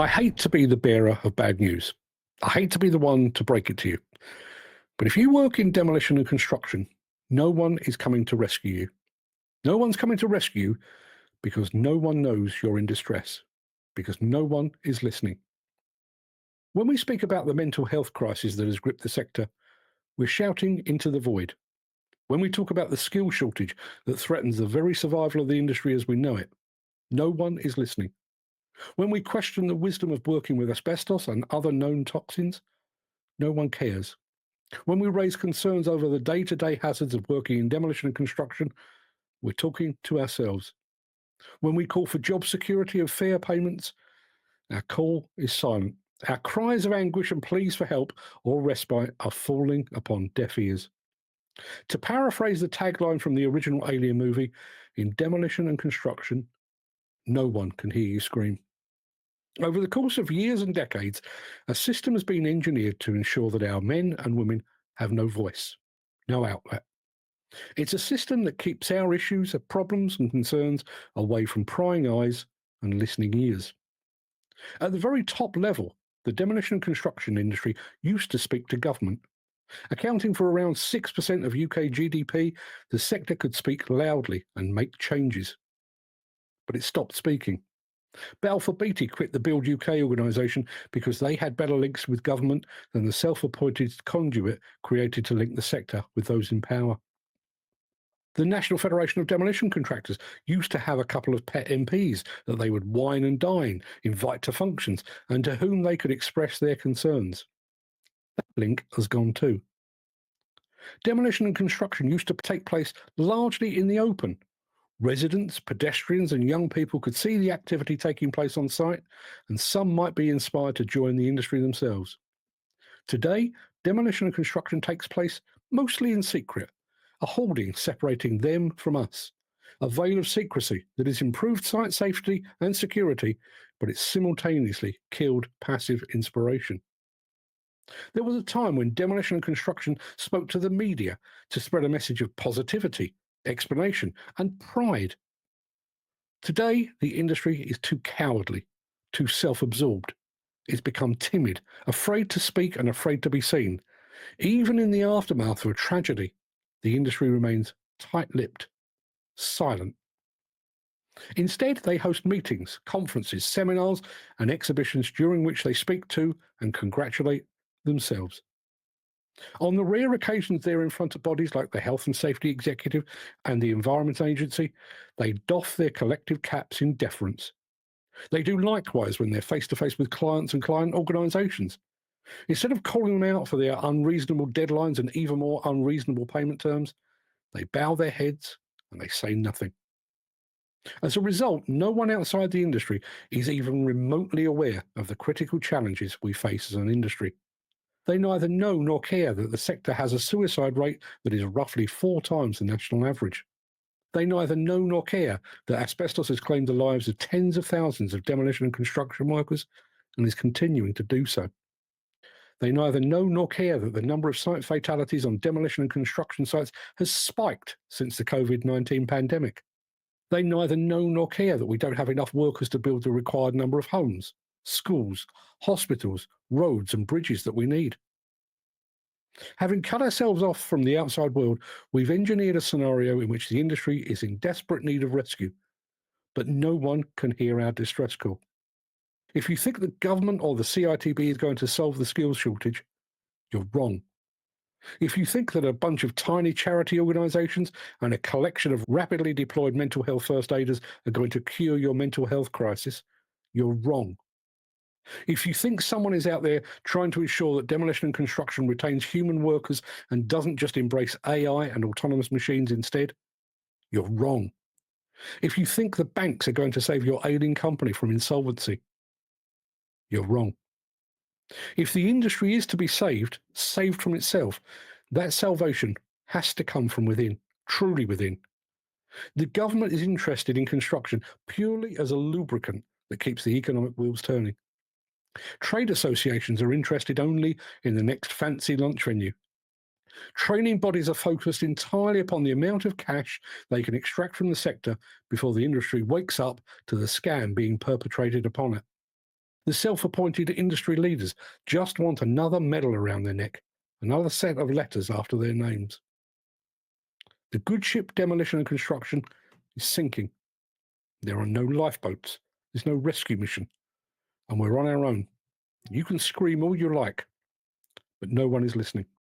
I hate to be the bearer of bad news. I hate to be the one to break it to you. But if you work in demolition and construction, no one is coming to rescue you. No one's coming to rescue you because no one knows you're in distress, because no one is listening. When we speak about the mental health crisis that has gripped the sector, we're shouting into the void. When we talk about the skill shortage that threatens the very survival of the industry as we know it, no one is listening. When we question the wisdom of working with asbestos and other known toxins, no one cares. When we raise concerns over the day-to-day hazards of working in demolition and construction, we're talking to ourselves. When we call for job security and fair payments, our call is silent. Our cries of anguish and pleas for help or respite are falling upon deaf ears. To paraphrase the tagline from the original Alien movie, in demolition and construction, no one can hear you scream. Over the course of years and decades, a system has been engineered to ensure that our men and women have no voice, no outlet. It's a system that keeps our issues, our problems and concerns away from prying eyes and listening ears. At the very top level, the demolition and construction industry used to speak to government. Accounting for around 6% of UK GDP, the sector could speak loudly and make changes. But it stopped speaking. Balfour Beatty quit the Build UK organisation because they had better links with government than the self-appointed conduit created to link the sector with those in power. The National Federation of Demolition Contractors used to have a couple of pet MPs that they would wine and dine, invite to functions, and to whom they could express their concerns. That link has gone too. Demolition and construction used to take place largely in the open. Residents, pedestrians, and young people could see the activity taking place on site, and some might be inspired to join the industry themselves. Today, demolition and construction takes place mostly in secret, a hoarding separating them from us, a veil of secrecy that has improved site safety and security, but it's simultaneously killed passive inspiration. There was a time when demolition and construction spoke to the media to spread a message of positivity, explanation, and pride. Today, the industry is too cowardly, too self-absorbed. It's become timid, afraid to speak and afraid to be seen. Even in the aftermath of a tragedy, the industry remains tight-lipped, silent. Instead, they host meetings, conferences, seminars, and exhibitions during which they speak to and congratulate themselves. On the rare occasions they're in front of bodies like the Health and Safety Executive and the Environment Agency, they doff their collective caps in deference. They do likewise when they're face-to-face with clients and client organisations. Instead of calling them out for their unreasonable deadlines and even more unreasonable payment terms, they bow their heads and they say nothing. As a result, no one outside the industry is even remotely aware of the critical challenges we face as an industry. They neither know nor care that the sector has a suicide rate that is roughly 4 times the national average. They neither know nor care that asbestos has claimed the lives of tens of thousands of demolition and construction workers and is continuing to do so. They neither know nor care that the number of site fatalities on demolition and construction sites has spiked since the COVID-19 pandemic. They neither know nor care that we don't have enough workers to build the required number of homes, schools, hospitals, roads and bridges that we need. Having cut ourselves off from the outside world, we've engineered a scenario in which the industry is in desperate need of rescue, but no one can hear our distress call. If you think the government or the CITB is going to solve the skills shortage, you're wrong. If you think that a bunch of tiny charity organisations and a collection of rapidly deployed mental health first aiders are going to cure your mental health crisis, you're wrong. If you think someone is out there trying to ensure that demolition and construction retains human workers and doesn't just embrace AI and autonomous machines instead, you're wrong. If you think the banks are going to save your ailing company from insolvency, you're wrong. If the industry is to be saved from itself, that salvation has to come from within, truly within. The government is interested in construction purely as a lubricant that keeps the economic wheels turning. Trade associations are interested only in the next fancy lunch venue. Training bodies are focused entirely upon the amount of cash they can extract from the sector before the industry wakes up to the scam being perpetrated upon it. The self-appointed industry leaders just want another medal around their neck, another set of letters after their names. The good ship Demolition and Construction is sinking. There are no lifeboats. There's no rescue mission. And we're on our own. You can scream all you like, but no one is listening.